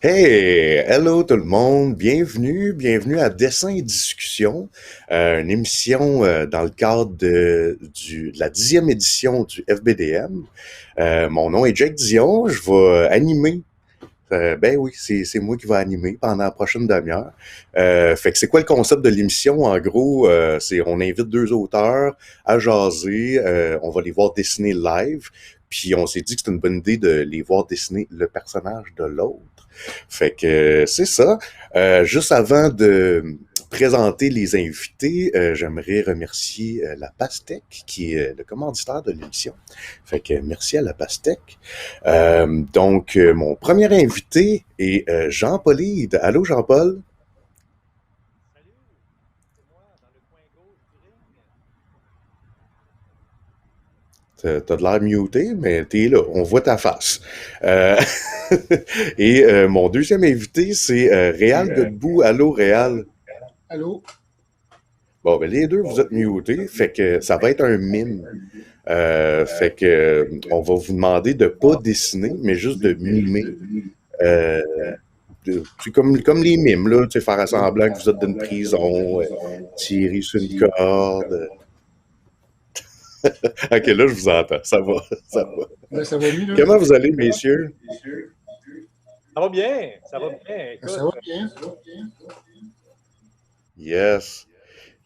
Hey, hello tout le monde, bienvenue à Dessin et Discussion, une émission dans le cadre de la 10e édition du FBDM. Mon nom est Jake Dion, je vais animer. Ben oui, c'est moi qui vais animer pendant la prochaine demi-heure. Fait que c'est quoi le concept de l'émission? En gros, c'est on invite deux auteurs à jaser, on va les voir dessiner live, puis on s'est dit que c'était une bonne idée de les voir dessiner le personnage de l'autre. Fait que c'est ça. Juste avant de présenter les invités, j'aimerais remercier la Pastèque, qui est le commanditaire de l'émission. Fait que merci à la Pastèque. Mon premier invité est Jean-Paul Hide. Allô, Jean-Paul? Salut, c'est moi dans le coin gauche du ring. T'as de l'air muté, mais t'es là. On voit ta face. Euh, Et mon deuxième invité, c'est Réal Godbout. Allô, Réal? Allô? Bon, ben les deux, vous êtes mutés, fait que ça va être un mime. Fait que on va vous demander de pas dessiner, mais juste de mimer. Euh, c'est comme les mimes, là, tu sais, faire semblant que vous êtes d'une prison, tirer sur une corde. Ok, là, je vous entends. Ça va, ça va. Là, ça va mieux, là? Comment vous allez, messieurs? Ça va bien, ça va bien. Ça Écoute, va bien? Yes.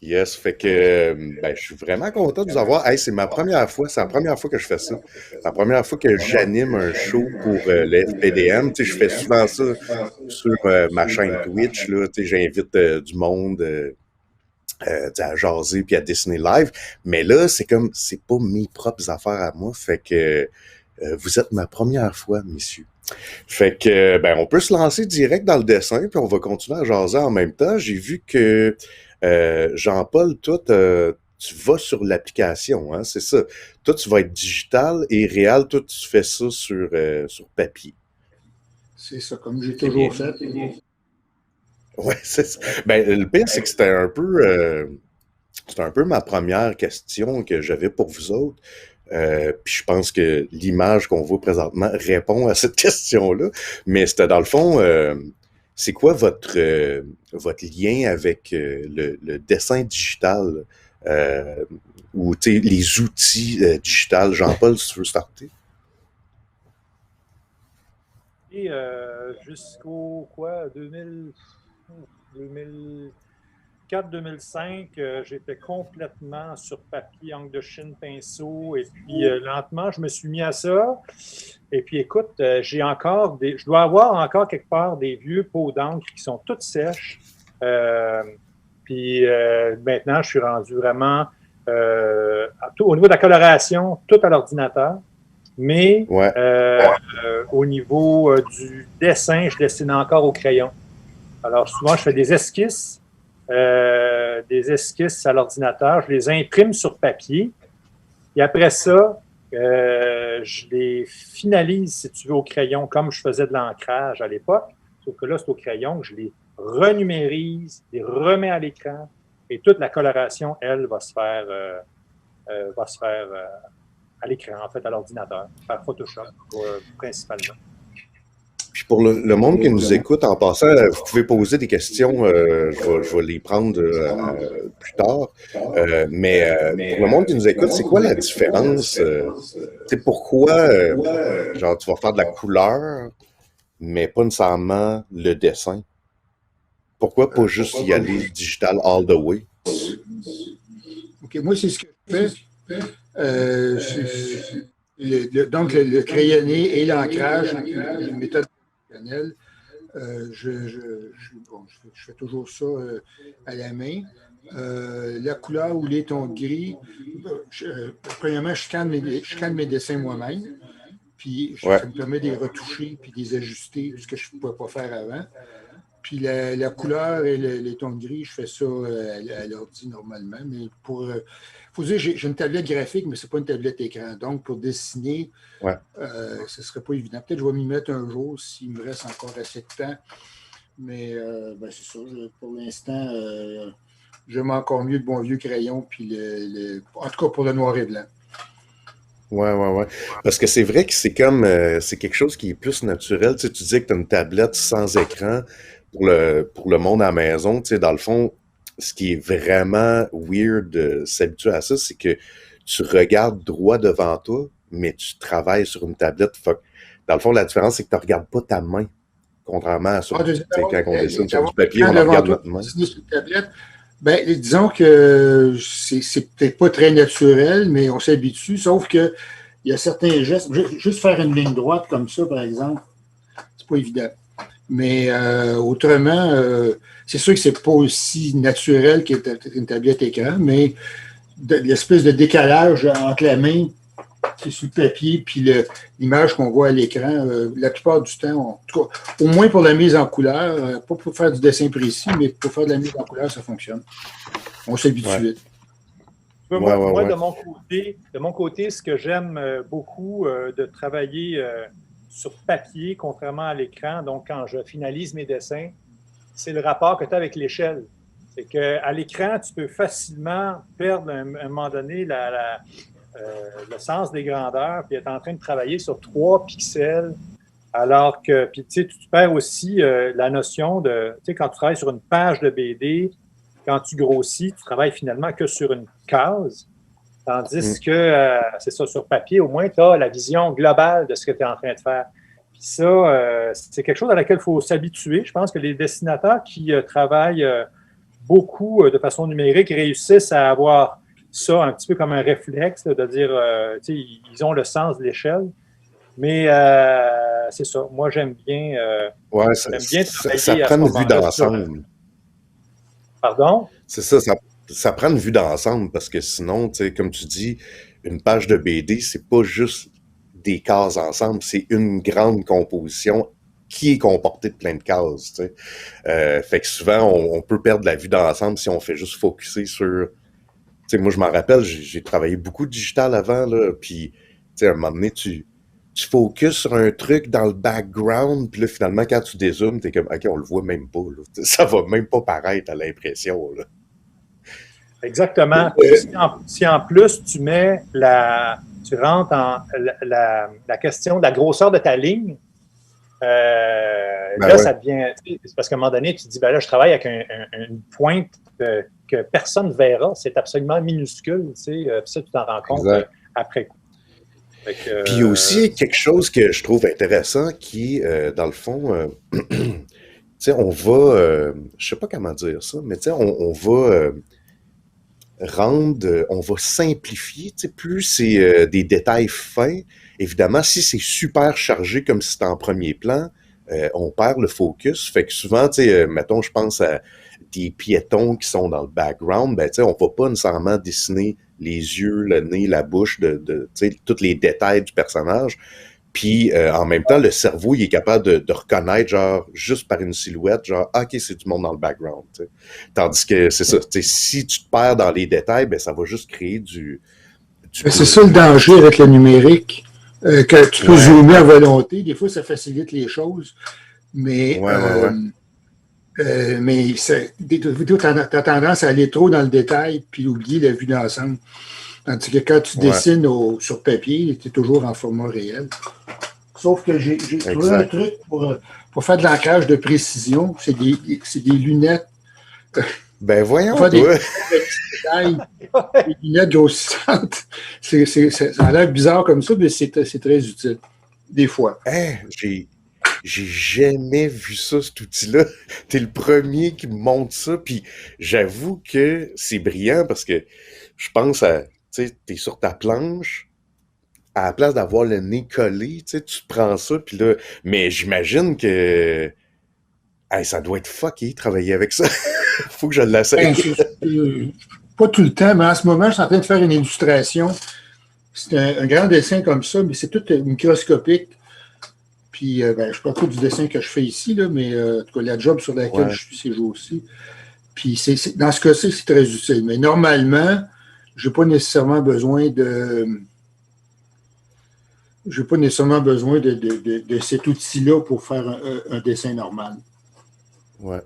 Yes, fait que ben, je suis vraiment content de vous avoir. Hey, c'est ma première fois, c'est la première fois que je fais ça. La première fois que j'anime un show pour le FPDM. Tu sais, je fais souvent ça sur ma chaîne Twitch. Là, tu sais, j'invite du monde tu sais, à jaser puis à dessiner live. Mais là, c'est comme, c'est pas mes propres affaires à moi. Fait que vous êtes ma première fois, messieurs. Fait que, ben, on peut se lancer direct dans le dessin, puis on va continuer à jaser en même temps. J'ai vu que Jean-Paul, toi, tu vas sur l'application, hein, c'est ça. Toi, tu vas être digital et réel, toi, tu fais ça sur papier. C'est ça, comme j'ai c'est bien. toujours fait. Ouais, c'est ça. Ben, le pire, c'est que c'était un peu ma première question que j'avais pour vous autres. Puis je pense que l'image qu'on voit présentement répond à cette question-là. Mais c'était dans le fond, c'est quoi votre lien avec le dessin digital ou les outils digitales? Jean-Paul, si tu veux starter. Et jusqu'au quoi, 2000, 2004-2005, j'étais complètement sur papier, encre de Chine, pinceau. Et puis lentement, je me suis mis à ça. Et puis écoute, je dois avoir encore quelque part des vieux pots d'encre qui sont toutes sèches. Euh, Puis maintenant, je suis rendu vraiment au niveau de la coloration, tout à l'ordinateur. Mais Ouais. au niveau du dessin, je dessine encore au crayon. Alors souvent, je fais des esquisses à l'ordinateur. Je les imprime sur papier. Et après ça, je les finalise, si tu veux, au crayon, comme je faisais de l'ancrage à l'époque. Sauf que là, c'est au crayon que je les renumérise, les remets à l'écran. Et toute la coloration, elle, va se faire à l'écran, en fait, à l'ordinateur, par Photoshop, principalement. Puis pour le monde qui nous écoute, en passant, vous pouvez poser des questions, je vais les prendre plus tard. Mais pour le monde qui nous écoute, c'est quoi la différence? Tu sais, pourquoi, genre, tu vas faire de la couleur, mais pas nécessairement le dessin? Pourquoi pas juste y aller digital all the way? OK, moi, c'est ce que je fais. Donc, le crayonné et l'ancrage, une méthode traditionnelle. Je fais toujours ça à la main. La couleur ou les tons gris, premièrement, je scanne mes dessins moi-même. Puis, Ouais. ça me permet de les retoucher puis de les ajuster, ce que je ne pouvais pas faire avant. Puis la couleur et les tons de gris, je fais ça à l'ordi normalement. Mais faut dire, j'ai une tablette graphique, mais ce n'est pas une tablette écran. Donc, pour dessiner, Ouais. ce ne serait pas évident. Peut-être que je vais m'y mettre un jour s'il me reste encore assez de temps. Mais c'est ça. Pour l'instant, j'aime encore mieux le bon vieux crayon, puis en tout cas pour le noir et blanc. Ouais. Parce que c'est vrai que c'est comme, c'est quelque chose qui est plus naturel. Tu sais, tu disais que tu as une tablette sans écran pour le monde à la maison. Tu sais, dans le fond, ce qui est vraiment weird de s'habituer à ça, c'est que tu regardes droit devant toi, mais tu travailles sur une tablette. Fait que, dans le fond, la différence, c'est que tu regardes pas ta main. Contrairement à sur, Ah, tu sais, quand on dessine sur d'avoir du papier, l'écran on en devant regarde toi notre pour main. dessiner sur une tablette, ben, disons que c'est peut-être pas très naturel, mais on s'habitue, sauf que il y a certains gestes. Juste faire une ligne droite comme ça, par exemple, c'est pas évident. Mais autrement, c'est sûr que c'est pas aussi naturel qu'une tablette écran, mais l'espèce de décalage entre la main qui est sur le papier puis l'image qu'on voit à l'écran, la plupart du temps, en tout cas, au moins pour la mise en couleur, pas pour faire du dessin précis, mais pour faire de la mise en couleur, ça fonctionne. On s'habitue Ouais, vite. Moi, ouais. de mon côté, ce que j'aime beaucoup de travailler sur papier, contrairement à l'écran, donc quand je finalise mes dessins, c'est le rapport que tu as avec l'échelle. C'est qu'à l'écran, tu peux facilement perdre à un moment donné le sens des grandeurs, puis être en train de travailler sur 3 pixels, alors que, puis tu sais, tu perds aussi la notion de, tu sais, quand tu travailles sur une page de BD, quand tu grossis, tu travailles finalement que sur une case, Mm. tandis que, c'est ça, sur papier, au moins, tu as la vision globale de ce que tu es en train de faire. Puis ça, c'est quelque chose à laquelle il faut s'habituer. Je pense que les dessinateurs qui travaillent beaucoup de façon numérique réussissent à avoir ça un petit peu comme un réflexe, là, de dire, ils ont le sens de l'échelle. Mais c'est ça. Moi, Ouais, j'aime bien ça travailler à prend ce une vue moment-là sur. d'ensemble. Pardon? C'est ça prend une vue d'ensemble parce que sinon, tu sais, comme tu dis, une page de BD, c'est pas juste des cases ensemble, c'est une grande composition qui est comportée de plein de cases, tu sais. Fait que souvent, on peut perdre la vue d'ensemble si on fait juste focusser sur... Tu sais, moi, je m'en rappelle, j'ai travaillé beaucoup de digital avant, là, puis, tu sais, à un moment donné, tu focuses sur un truc dans le background, puis là, finalement, quand tu dézoomes, t'es comme, OK, on le voit même pas, là. Ça va même pas paraître à l'impression, là. Exactement. Puis si en plus tu rentres en la question de la grosseur de ta ligne, Ben là, ouais, ça devient. C'est parce qu'à un moment donné, tu te dis, ben là, je travaille avec une pointe que personne ne verra. C'est absolument minuscule. Tu sais, puis ça, tu t'en rends compte exact. après coup. Fait que, Puis aussi, quelque chose que je trouve intéressant qui, dans le fond, tu sais, je sais pas comment dire ça, mais tu sais, on va on va simplifier, tu sais, plus c'est des détails fins. Évidemment, si c'est super chargé comme si c'était en premier plan, on perd le focus. Fait que souvent, tu sais, mettons, je pense à des piétons qui sont dans le background, ben, tu sais, on va pas nécessairement dessiner les yeux, le nez, la bouche, tu sais, tous les détails du personnage. Puis en même temps, le cerveau, il est capable de reconnaître, genre, juste par une silhouette, genre, ah, ok, c'est du monde dans le background. Tu sais. Tandis que c'est ça, tu sais, si tu te perds dans les détails, ben ça va juste créer du C'est bleu. ça le danger avec le numérique, que tu peux Ouais, zoomer à volonté. Des fois, ça facilite les choses, mais ouais. tu as tendance à aller trop dans le détail puis oublier la vue d'ensemble. Tandis que quand tu Ouais, dessines sur papier, tu es toujours en format réel. Sauf que j'ai trouvé un exact. truc pour faire de l'ancrage de précision. C'est des lunettes. Ben Pour voyons, faire des toi. petits détails, des lunettes grossissantes. Ça a l'air bizarre comme ça, mais c'est très utile. Des fois. Hein, j'ai jamais vu ça, cet outil-là. T'es le premier qui me montre ça, puis j'avoue que c'est brillant parce que je pense à, tu sais, t'es sur ta planche, à la place d'avoir le nez collé, tu sais, tu prends ça, puis là, mais j'imagine que, hey, ça doit être fucké travailler avec ça. Faut que je Ben, l'essaye. pas tout le temps, mais en ce moment, je suis en train de faire une illustration. C'est un grand dessin comme ça, mais c'est tout microscopique. Puis, ben, je ne parle pas du dessin que je fais ici, là, mais en tout cas, la job sur laquelle Ouais, je suis ces jours-ci. Puis, dans ce cas-ci, c'est très utile. Mais normalement, je n'ai pas nécessairement besoin de cet outil-là pour faire un dessin normal. ouais.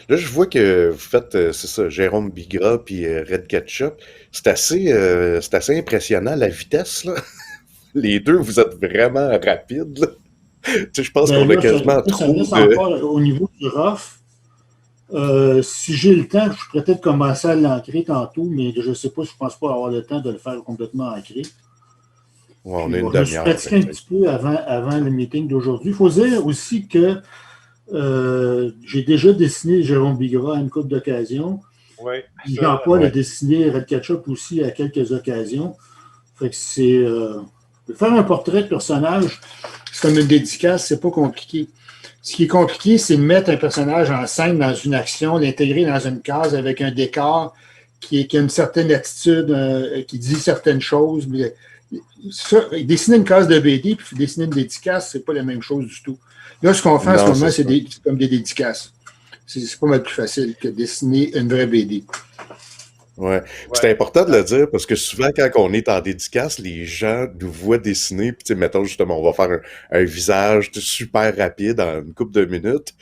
Là, je vois que vous faites, c'est ça, Jérôme Bigra puis Red Ketchup. C'est assez impressionnant, la vitesse, là. les deux, vous êtes vraiment rapides, là. Tu sais, je pense Ben qu'on a là, quasiment ça trop reste de... encore au niveau du rough. Si j'ai le temps, je pourrais peut-être commencer à l'ancrer tantôt, mais je ne sais pas, je ne pense pas avoir le temps de le faire complètement ancré. Ouais, on Puis, a une bon, je me suis demi-heure. pratiqué un petit peu avant le meeting d'aujourd'hui. Il faut dire aussi que j'ai déjà dessiné Jérôme Bigras à une couple d'occasions. Oui, Jean-Paul a dessiné Red Ketchup aussi à quelques occasions. Fait que c'est... faire un portrait de personnage, c'est comme une dédicace, c'est pas compliqué. Ce qui est compliqué, c'est de mettre un personnage en scène dans une action, l'intégrer dans une case avec un décor qui a une certaine attitude, qui dit certaines choses. Mais ça, dessiner une case de BD puis dessiner une dédicace, c'est pas la même chose du tout. Là, ce qu'on fait en ce moment, c'est comme des dédicaces. C'est pas mal plus facile que dessiner une vraie BD. Ouais. C'est important de le dire parce que souvent, quand on est en dédicace, les gens nous voient dessiner. Puis, mettons, justement, on va faire un visage super rapide en une couple de minutes.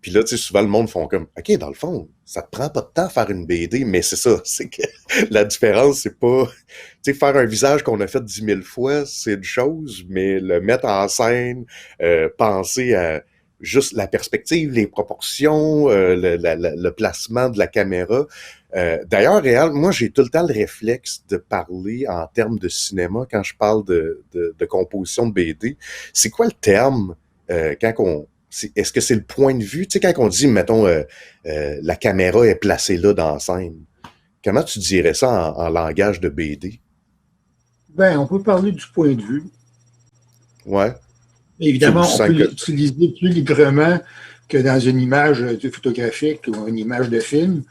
Puis là, souvent, le monde font comme, OK, dans le fond, ça te prend pas de temps à faire une BD, mais c'est ça. C'est que la différence, c'est pas... Tu sais, faire un visage qu'on a fait 10 000 fois, c'est une chose, mais le mettre en scène, penser à juste la perspective, les proportions, le placement de la caméra. D'ailleurs, Réal, moi, j'ai tout le temps le réflexe de parler en termes de cinéma quand je parle de composition de BD. C'est quoi le terme quand on... Est-ce que c'est le point de vue? Tu sais, quand on dit, mettons, la caméra est placée là dans la scène, comment tu dirais ça en langage de BD? Ben, on peut parler du point de vue. Ouais. Évidemment, on peut l'utiliser plus librement que dans une image photographique ou une image de film.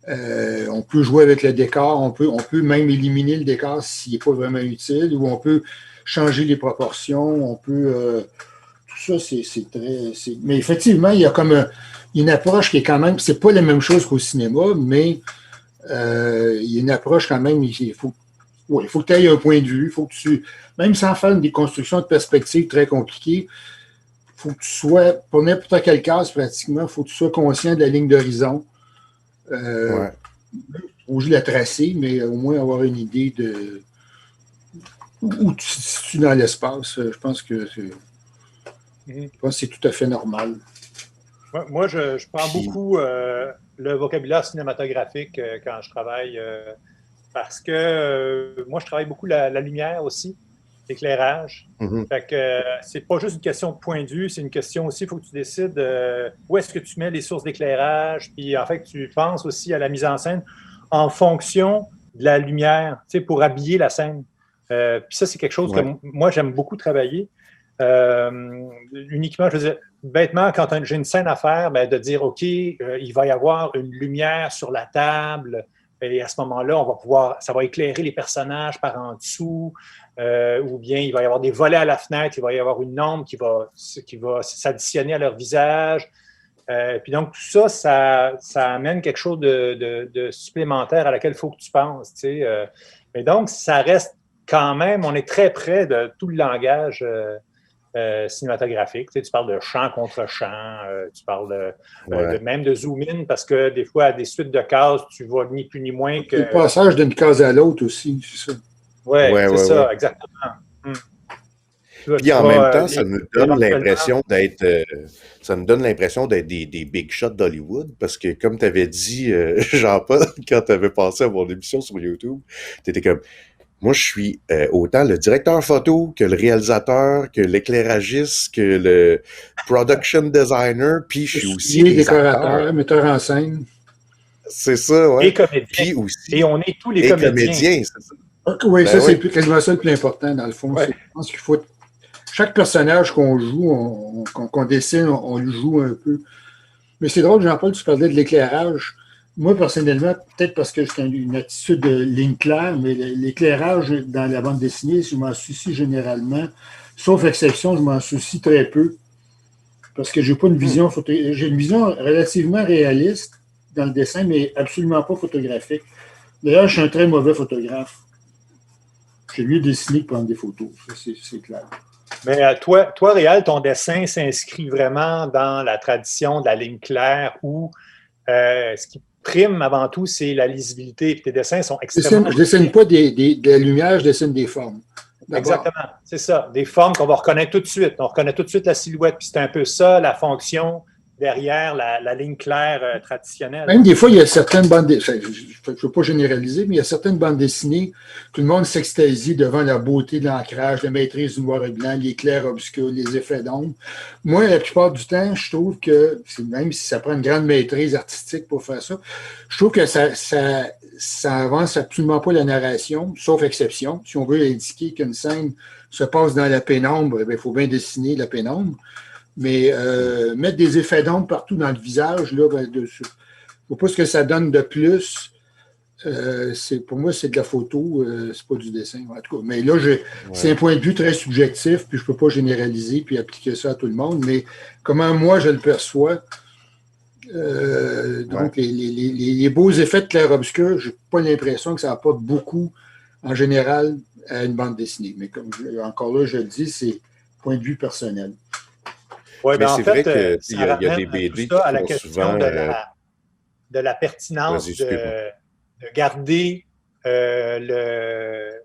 On peut jouer avec le décor, on peut même éliminer le décor s'il n'est pas vraiment utile, ou on peut changer les proportions, on peut... tout ça, c'est très... Mais effectivement, il y a comme une approche qui est quand même... C'est pas la même chose qu'au cinéma, mais il y a une approche quand même... Il faut que tu aies un point de vue, il faut que tu... Même sans faire des constructions de perspective très compliquées, il faut que tu sois, pour n'importe quelle case pratiquement, il faut que tu sois conscient de la ligne d'horizon. Obligé de la tracer, mais au moins avoir une idée de où tu te situes dans l'espace. Je pense que c'est tout à fait normal. Moi, je prends beaucoup le vocabulaire cinématographique quand je travaille parce que moi, je travaille beaucoup la lumière aussi, l'éclairage. Fait que c'est pas juste une question de point de vue, c'est une question aussi, il faut que tu décides où est-ce que tu mets les sources d'éclairage, puis en fait, tu penses aussi à la mise en scène en fonction de la lumière, tu sais, pour habiller la scène. Puis ça, c'est quelque chose que moi, j'aime beaucoup travailler. Uniquement, je veux dire, bêtement, quand j'ai une scène à faire, ben, de dire, OK, il va y avoir une lumière sur la table, et à ce moment-là, on va pouvoir, ça va éclairer les personnages par en dessous, ou bien il va y avoir des volets à la fenêtre, il va y avoir une ombre qui va s'additionner à leur visage. Puis donc, tout ça, ça amène quelque chose de supplémentaire à laquelle il faut que tu penses. Tu sais, mais donc, ça reste quand même, on est très près de tout le langage cinématographique. Tu sais, tu parles de champ contre champ, tu parles même de zoom-in, parce que des fois, à des suites de cases, tu vois ni plus ni moins que... Le passage d'une case à l'autre aussi, c'est ça. Oui, c'est ça, exactement. Puis en même temps, ça nous donne l'impression d'être des big shots d'Hollywood, parce que comme tu avais dit, Jean-Paul, quand tu avais passé à mon émission sur YouTube, tu étais comme, moi je suis autant le directeur photo que le réalisateur, que l'éclairagiste, que le production designer, puis je suis aussi décorateur, metteur en scène. C'est ça, ouais. Et comédien. Puis aussi, et on est tous les comédiens. C'est ça. Oui, ça, c'est quasiment ça le plus important, dans le fond. Je pense qu'il faut... Chaque personnage qu'on joue, qu'on dessine, on le joue un peu. Mais c'est drôle, Jean-Paul, tu parlais de l'éclairage. Moi, personnellement, peut-être parce que j'ai une attitude de ligne claire, mais l'éclairage dans la bande dessinée, je m'en soucie généralement. Sauf exception, je m'en soucie très peu. Parce que j'ai pas une vision j'ai une vision relativement réaliste dans le dessin, mais absolument pas photographique. D'ailleurs, je suis un très mauvais photographe. J'ai mieux dessiné que prendre des photos. Ça, c'est clair. Mais toi, Réal, ton dessin s'inscrit vraiment dans la tradition de la ligne claire où ce qui prime avant tout, c'est la lisibilité. Puis tes dessins sont extrêmement... Je ne dessine pas de la lumière, je dessine des formes. Exactement, c'est ça. Des formes qu'on va reconnaître tout de suite. On reconnaît tout de suite la silhouette, puis c'est un peu ça, la fonction derrière la ligne claire traditionnelle. Même des fois, il y a certaines bandes dessinées, je ne veux pas généraliser, mais il y a certaines bandes dessinées, tout le monde s'extasie devant la beauté de l'ancrage, la maîtrise du noir et blanc, les clairs obscurs, les effets d'ombre. Moi, la plupart du temps, je trouve que, même si ça prend une grande maîtrise artistique pour faire ça, je trouve que ça avance absolument pas la narration, sauf exception. Si on veut indiquer qu'une scène se passe dans la pénombre, il faut bien dessiner la pénombre. Mais mettre des effets d'ombre partout dans le visage, là, je ne sais pas ce que ça donne de plus. Pour moi, c'est de la photo, c'est pas du dessin, en tout cas. Mais là, c'est un point de vue très subjectif, puis je ne peux pas généraliser puis appliquer ça à tout le monde. Mais comment moi, je le perçois, donc les beaux effets de clair-obscur, je n'ai pas l'impression que ça apporte beaucoup, en général, à une bande dessinée. Mais comme encore là, je le dis, c'est point de vue personnel. Oui, mais en c'est fait, vrai qu'il y a des BD qui à la font question souvent... de la pertinence de garder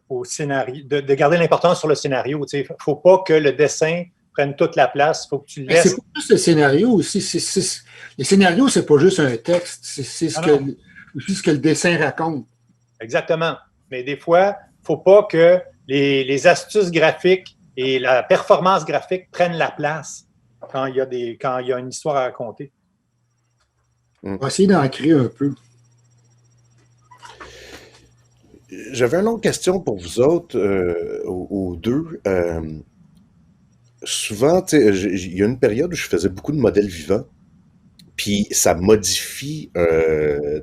au scénario, de garder l'importance sur le scénario. Il ne faut pas que le dessin prenne toute la place. Il faut que tu laisses... C'est pas juste le scénario aussi. Le scénario, c'est pas juste un texte. C'est ce que le dessin raconte. Exactement. Mais des fois, il ne faut pas que les astuces graphiques et la performance graphique prennent la place quand il y a une histoire à raconter. On va essayer d'en créer un peu. J'avais une autre question pour vous autres, aux deux. Souvent, il y a une période où je faisais beaucoup de modèles vivants, puis ça modifie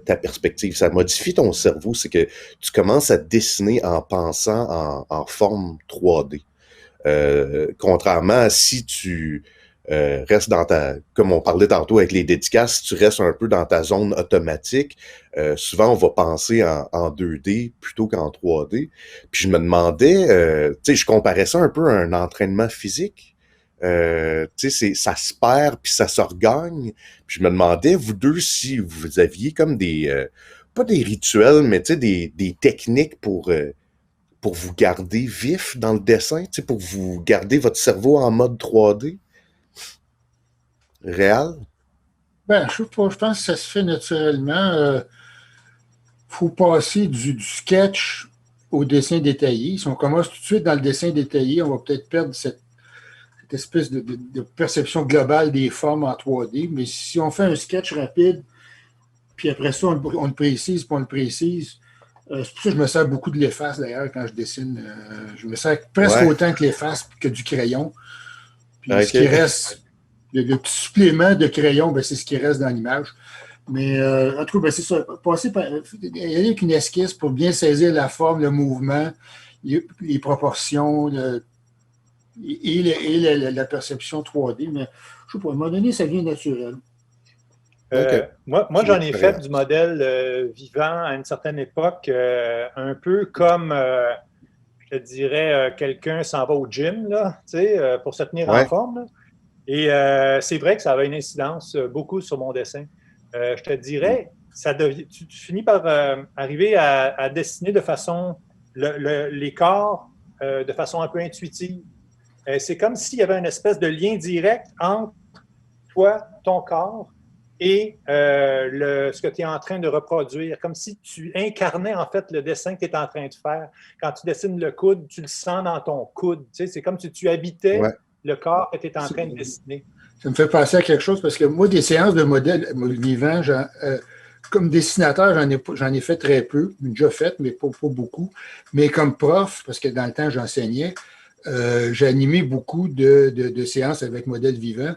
ta perspective, ça modifie ton cerveau. C'est que tu commences à dessiner en pensant en forme 3D. Contrairement à si tu restes dans comme on parlait tantôt avec les dédicaces, si tu restes un peu dans ta zone automatique, souvent on va penser en 2D plutôt qu'en 3D. Puis je me demandais, je comparais ça un peu à un entraînement physique. Ça se perd puis ça se regagne. Puis je me demandais, vous deux, si vous aviez comme pas des rituels, mais des techniques pour vous garder vif dans le dessin, pour vous garder votre cerveau en mode 3D réel? Ben, je sais pas, je pense que ça se fait naturellement. Faut passer du sketch au dessin détaillé. Si on commence tout de suite dans le dessin détaillé, on va peut-être perdre cette espèce de perception globale des formes en 3D. Mais si on fait un sketch rapide, puis après ça, on le précise, puis on le précise. C'est pour ça que je me sers beaucoup de l'efface, d'ailleurs, quand je dessine. Je me sers presque autant que l'efface que du crayon. Puis ce qui reste, le petit supplément de crayon, ben, c'est ce qui reste dans l'image. Mais en tout cas, ben, c'est ça. Passer par, y aller avec une esquisse pour bien saisir la forme, le mouvement, les proportions et la perception 3D. Mais je ne sais pas, à un moment donné, ça vient naturel. Moi j'en ai fait du modèle vivant à une certaine époque, un peu comme, je te dirais, quelqu'un s'en va au gym là, pour se tenir en forme. Là. Et c'est vrai que ça avait une incidence beaucoup sur mon dessin. Je te dirais, tu finis par arriver à dessiner de façon, les corps de façon un peu intuitive. C'est comme s'il y avait une espèce de lien direct entre toi, ton corps, et ce que tu es en train de reproduire, comme si tu incarnais en fait le dessin que tu es en train de faire. Quand tu dessines le coude, tu le sens dans ton coude. Tu sais, c'est comme si tu habitais le corps que tu es en train de dessiner. Ça me fait penser à quelque chose parce que moi, des séances de modèles vivants, comme dessinateur, j'en ai fait très peu, déjà fait, mais pas beaucoup. Mais comme prof, parce que dans le temps, j'enseignais, j'ai animé beaucoup de séances avec modèles vivants.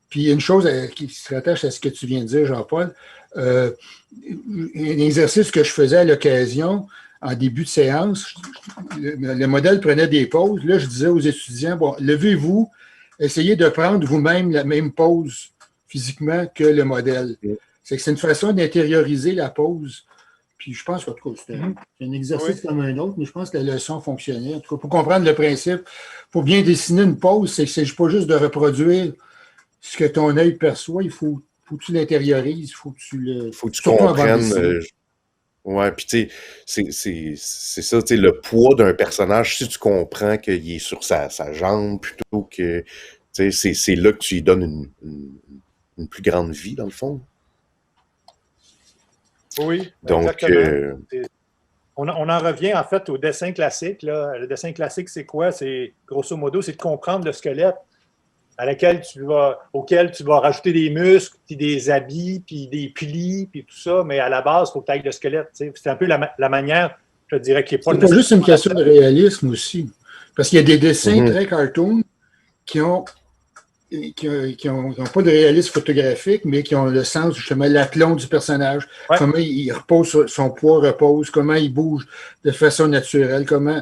Puis une chose qui se rattache à ce que tu viens de dire, Jean-Paul, un exercice que je faisais à l'occasion, en début de séance, le modèle prenait des pauses. Là, je disais aux étudiants, bon, levez-vous, essayez de prendre vous-même la même pause physiquement que le modèle. C'est une façon d'intérioriser la pause. Puis je pense qu'en tout cas, c'est un exercice comme un autre, mais je pense que la leçon fonctionnait. En tout cas, pour comprendre le principe, pour bien dessiner une pause, c'est pas juste de reproduire ce que ton œil perçoit, il faut que tu l'intériorises, il faut que tu le... faut que tu comprennes. Ouais, puis tu sais, c'est ça, tu sais, le poids d'un personnage, si tu comprends qu'il est sur sa jambe plutôt que, tu sais, c'est là que tu lui donnes une plus grande vie, dans le fond. Oui, Donc, exactement. On en revient en fait au dessin classique. Là. Le dessin classique, c'est quoi? C'est grosso modo, c'est de comprendre le squelette auquel tu vas rajouter des muscles, puis des habits, puis des plis, puis tout ça, mais à la base, il faut que tu ailles le squelette. C'est un peu la manière, je te dirais, qui n'est pas C'est pas juste une question de réalisme aussi. Parce qu'il y a des dessins très cartoon qui ont pas de réalisme photographique, mais qui ont le sens, justement, l'aplomb du personnage. Ouais. Comment il repose, son poids repose, comment il bouge de façon naturelle, comment.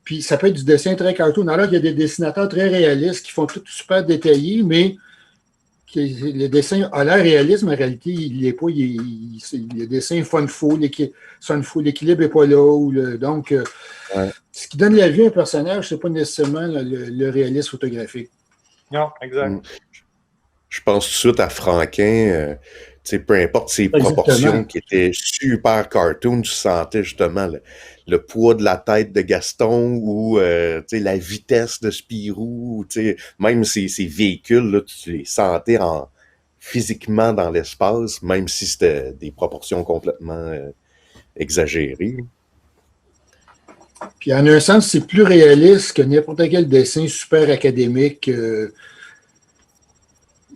Puis ça peut être du dessin très cartoon. Alors qu'il y a des dessinateurs très réalistes qui font tout super détaillé, mais le dessin a l'air réaliste, mais en réalité, il n'est pas. Le dessin fun faux, l'équilibre n'est pas là. Donc, ce qui donne la vie à un personnage, ce n'est pas nécessairement le réalisme photographique. Non, exact. Je pense tout de suite à Franquin, peu importe ses proportions qui étaient super cartoon, tu sentais justement le poids de la tête de Gaston ou la vitesse de Spirou, même ses véhicules, là, tu les sentais physiquement dans l'espace, même si c'était des proportions complètement exagérées. Puis en un sens, c'est plus réaliste que n'importe quel dessin super académique.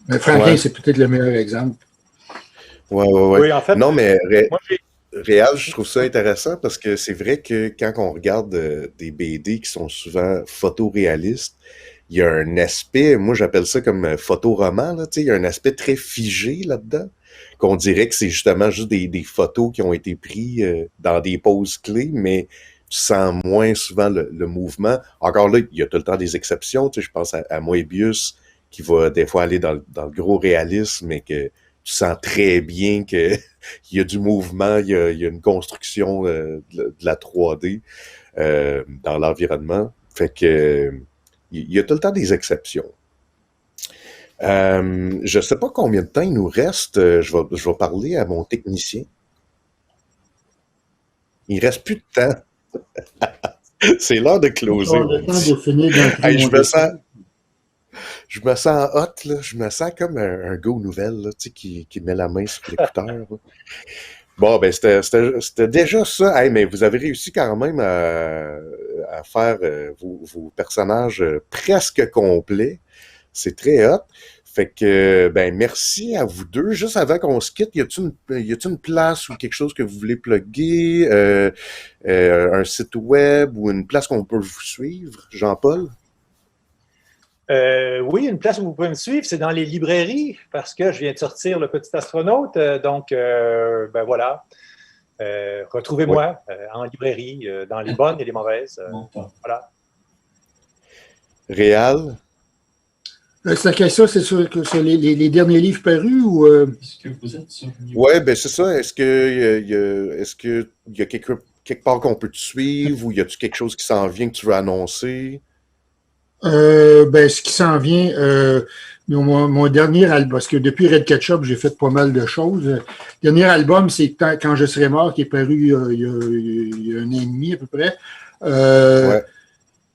Mais Franquin, c'est peut-être le meilleur exemple. Ouais. Oui, en fait, non, mais réel, je trouve ça intéressant parce que c'est vrai que quand on regarde des BD qui sont souvent photoréalistes, il y a un aspect, moi j'appelle ça comme photoroman, là, il y a un aspect très figé là-dedans, qu'on dirait que c'est justement juste des photos qui ont été prises dans des poses clés, mais tu sens moins souvent le mouvement. Encore là, il y a tout le temps des exceptions, je pense à Moebius, qui va des fois aller dans le gros réalisme, mais que tu sens très bien qu'il y a du mouvement, il y a une construction de la 3D dans l'environnement. Fait que il y a tout le temps des exceptions. Je sais pas combien de temps il nous reste. Je vais parler à mon technicien. Il reste plus de temps. C'est l'heure de closer. Hey, je me sens hot, là. Je me sens comme un gars aux nouvelles, là, qui met la main sur l'écouteur. Bon, ben, c'était déjà ça. Hey, mais vous avez réussi quand même à faire vos personnages presque complets. C'est très hot. Fait que, ben, merci à vous deux. Juste avant qu'on se quitte, y a-t-il une place ou quelque chose que vous voulez plugger? Un site web ou une place qu'on peut vous suivre? Jean-Paul? Oui, une place où vous pouvez me suivre, c'est dans les librairies, parce que je viens de sortir Le Petit Astronaute. Donc, ben voilà. Retrouvez-moi en librairie, dans les bonnes et les mauvaises. Voilà. Réal? C'est la question, c'est sur les derniers livres parus ou. Est-ce que vous êtes sur Oui, ben c'est ça. Est-ce qu'il y a quelque part qu'on peut te suivre ou y a-tu quelque chose qui s'en vient que tu veux annoncer? Ben, ce qui s'en vient, mon dernier album, parce que depuis Red Ketchup, j'ai fait pas mal de choses. Le dernier album, c'est Quand je serai mort, qui est paru il y a un an et demi à peu près, à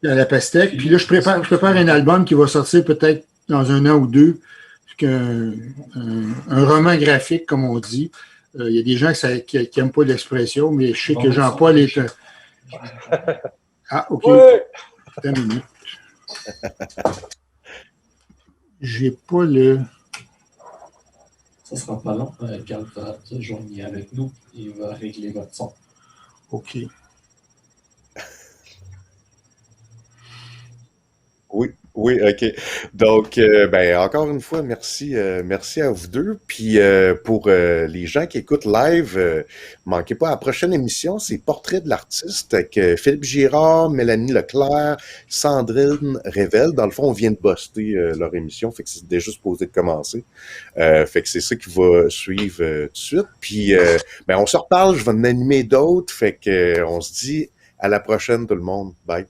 la pastèque. Puis là, je prépare un album qui va sortir peut-être dans un an ou deux, un roman graphique, comme on dit. Il y a des gens qui n'aiment pas l'expression, mais je sais que Jean-Paul est un... Ah, OK. Ouais. Attends une minute. J'ai pas le... Ça sera pas long. Carl va se joindre avec nous. Il va régler votre son. OK. Oui, OK. Donc, ben, encore une fois, merci à vous deux. Puis, pour les gens qui écoutent live, manquez pas, la prochaine émission, c'est Portrait de l'artiste avec Philippe Girard, Mélanie Leclerc, Sandrine Révèle. Dans le fond, on vient de buster leur émission, fait que c'est déjà supposé de commencer. Fait que c'est ça qui va suivre tout de suite. Puis, ben, on se reparle, je vais en animer d'autres. Fait que on se dit à la prochaine, tout le monde. Bye.